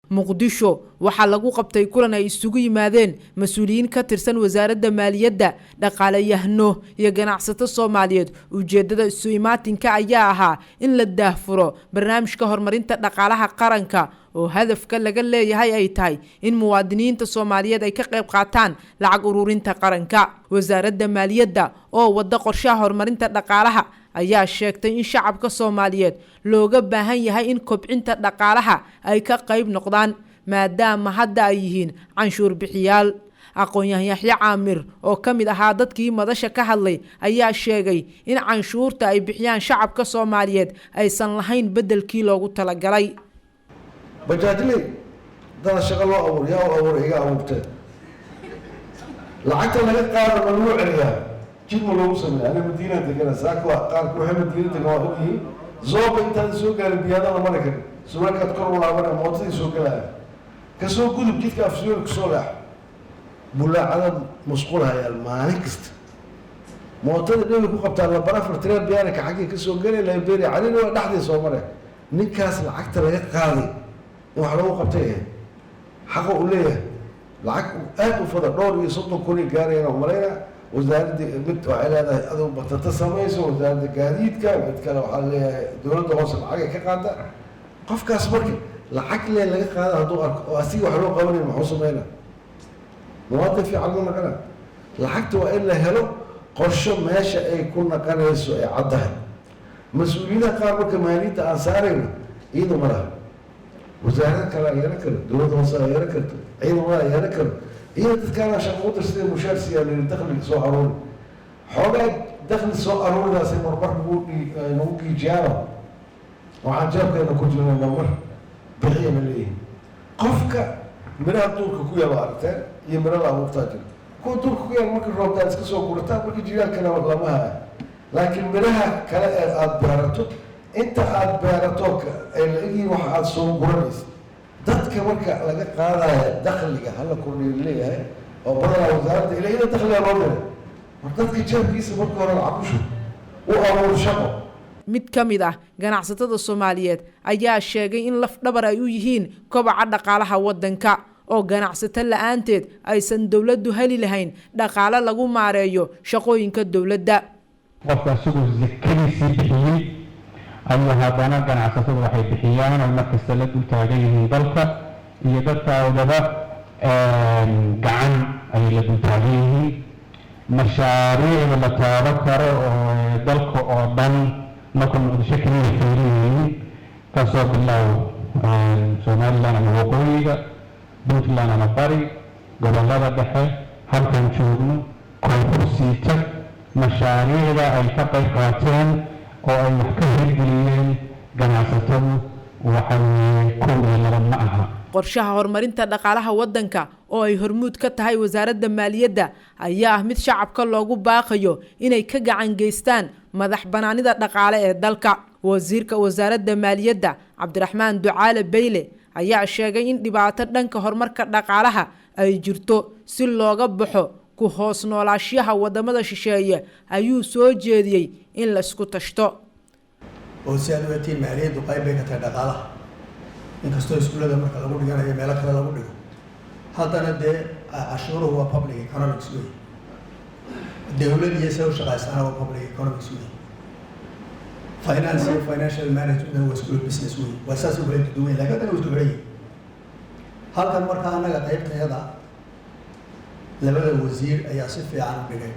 muqdisho waxaa lagu qabtay kulan ay isugu yimaadeen mas'uuliyiin ka tirsan wasaaradda maaliyadda dhaqaalayahano iyo ganacsato Soomaaliyeed ujeedada isu imaatinka ayaa ahaa in la daahfuro barnaamijka horumarinta dhaqaalaha qaranka oo hadafka laga leeyahay ay tahay in muwaadiniinta Soomaaliyeed ay ka qayb qaataan lacag ururinta qaranka wasaaradda maaliyadda oo wada qorshaha horumarinta dhaqaalaha ayaa sheegtay in shacabka Soomaaliyeed looga baahan yahay in kobcinta dhaqaalaha ay ka qayb noqdaan maadaama hadda ay yihiin canshuur bixiyaal aqoon-yahan Yaxya Caamir oo kamid ahaa dadkii madasha ka hadlay ayaa sheegay in canshuurta ay bixiyaan shacabka Soomaaliyeed aysan lahayn bedelkii loogu talagalay bajaajli dad shaqo loo abuur iga abuurtay lacagta laga qaado ma loo celiyaa jidma loogu sameeyaa ana madiina degana saako qaar ku waxay madiina degana waa ogyihiin zooba intaan soo gaarin biyaada la mari karin suuqaad kor u laabanay mootadii soo galaya kasoo gudub jidka afsuul ku soo laax bulaacada musqul hayal maalin kasta mootada dheer ku qabtaa la barafar tireen biyaana ka xagee ka soo galay la beeri calina waa dhaxdii soo maray ninkaas lacagta laga qaaday waxa lagu qabtay xaq u leeyahay lacag aad u fada dhowr iyo 30 kun gaarayna malayna wasaaradda mid waxay leedahay adoo batata samayso wasaaradda gaadiidka mid kale waxa leeyahay dawladda hoose lacag ka qaada qofkaas markii lacag laga qaado haduu arko asiga wax loo qabanay maxuu sameeyna muwaadin fi calmo naqana lacagta waa in la helo qorshe meesha ay ku naqanayso ay caddahay mas'uuliyadda qaar marka maaliyadda aan saarayno iyadoo malaha wasaaradda kale ayana kale dawladda hoose ayana kale ciidamada ayana kale iyo dadkana shaqo sida mushaar siyaadeen dakhliga soo aroor xogaa dakhli soo aroordaas marbar ugu giijiyaan waxaan jeebkeena ku jirnaa nambar bixiya leeyahay qofka miraha duurka ku yaala aragteen iyo miraha abuurtaa jira kuwa duurka ku yaala marka roobta iska soo gurataa marka jiraalkana lama hayo laakiin miraha kale ee aad beerato inta aad beerato ay leeyihiin waxa aad soo guranayso dadka marka laga qaadaya dakhliga hal kordhin leeyahay oo badanaa wasaaradda ilaahay dakhliga loo diray dadka jeebkiisa marka hore lacag u abuur shaqo mid kamid ah ganacsatada Soomaaliyeed ayaa sheegay in laf dhabar ay u yihiin kobaca dhaqaalaha wadanka oo ganacsato la'aanteed aysan dawladdu heli lahayn dhaqaale lagu maareeyo shaqooyinka dawladda qofka suuq zakadiisa bixiyay أما هذا ganacsatada waxay bixiyaan oo markasta la dul taagan yihiin dalka iyo dadka awdaba gacan ay la dul taagan yihiin mashaariic la taabo karo oo dalka oo dhan marka muqdisho kaliya xiriiriyeen kasoo bilow Soomaaliland ama waqooyiga Puntland ama bari gobolada dhexe halkan joogno koonfurta mashaariicda ay ka qayb qaateen oo ay wax ka hirgeliyeen ganacsatadu waxay ku leeyahay ma aha qorshaha horumarinta dhaqaalaha wadanka oo ay hormuud ka tahay wasaaradda maaliyadda ayaa ah mid shacabka loogu baaqayo inay ka gacan geystaan madax banaanida dhaqaale ee dalka wasiirka wasaaradda maaliyadda Cabdiraxmaan Ducaale Beyle ayaa sheegay in dhibaato dhanka horumarka dhaqaalaha ay jirto si looga baxo ku hoos noolaashaha wadamada shisheeye ayuu soo jeediyay in la isku tashto oo si aad u heetiin maaliyaddu qayb bay ka tahay dhaqaalaha inkastoo iskuulada marka lagu dhiganayo meelo kale lagu dhigo haddana dee cashuuruhu waa public economics wey dawlad iyo soo shaqaysaana waa public economics wey finance iyo financial management waa school business wey waa saas u kala duwan laakiin hadana waa isku xidhan halkan marka anaga qaybteeda labada wasiir ayaa si fiican u dhigay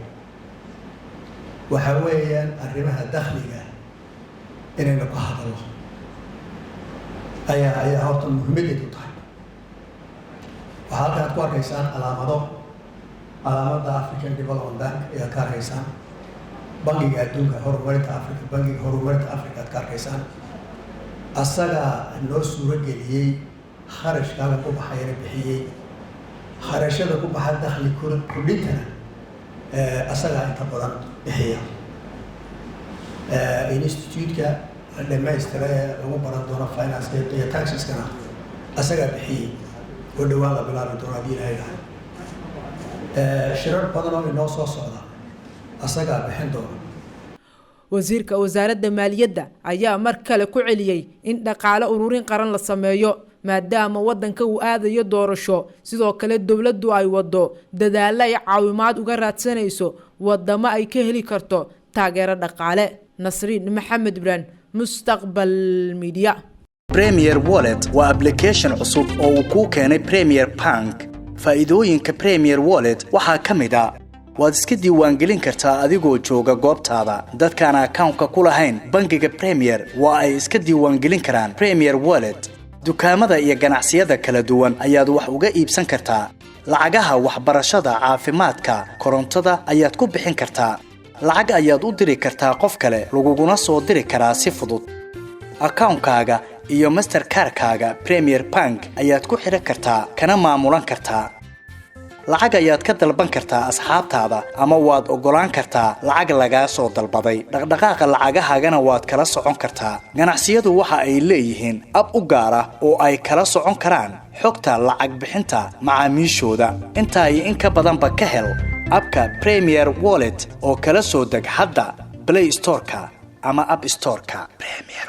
waxa weeyaan arrimaha dakhliga inaynu ka hadalno ayaa horta muhiimad u tahay waxaa halkan aad ku arkaysaan calaamada African Development Bank ayaa ka arkaysaan bangiga adduunka horumarinta Afrika bangiga horumarinta Afrika aad ka arkaysaan asaga noo suuro geliyay kharashka lagu baxayna bixiyay kharashada ku baxa dakhli kordhintana asaga inta badan bixiya institute-ka dhammaystiray lagu baran doono finance iyo taxes-kana asaga bixiyay oo dhawaan la bilaabi doono haddii ilaahay dhahay shirar badan oo inoo soo socda asaga bixin doono wasiirka wasaaradda maaliyadda ayaa mar kale ku celiyay in dhaqaale ururin qaran la sameeyo maadaama waddanka uu aadayo doorasho sidoo kale dowladdu ay wado dadaalo ay caawimaad uga raadsanayso wadamo ay ka heli karto taageero dhaqaale Nasriin Maxamed Ibrahim Mustaqbal Media Premier Wallet waa application cusub oo uu ku keenay Premier Bank faa'iidooyinka Premier Wallet waxaa kamid ah waad iska diiwaangelin kartaa adigoo jooga goobtaada dadkaan account-ka ku lahayn bangiga Premier waa ay iska diiwaangelin karaan Premier Wallet dukaamada iyo ganacsiyada kala duwan ayaad wax uga iibsan kartaa lacagaha waxbarashada caafimaadka korontada ayaad ku bixin kartaa lacag ayaad u diri kartaa qof kale laguguna soo diri karaa si fudud account-kaaga iyo Mastercard-kaaga Premier Bank ayaad ku xiran kartaa kana maamulan kartaa lacag ayaad ka dalban kartaa asxaabtaada ama waad ogolaan kartaa lacag laga soo dalbaday dhaqdhaqaaqa lacagahaagana waad kala socon kartaa ganacsiyadu waxa ay leeyihiin ab u gaar ah oo ay kala socon karaan xogta lacag bixinta macaamiishooda inta ay in ka badanba ka hel abka Premier Wallet oo kala soo deg hadda Play Store-ka ama App Store-ka Premier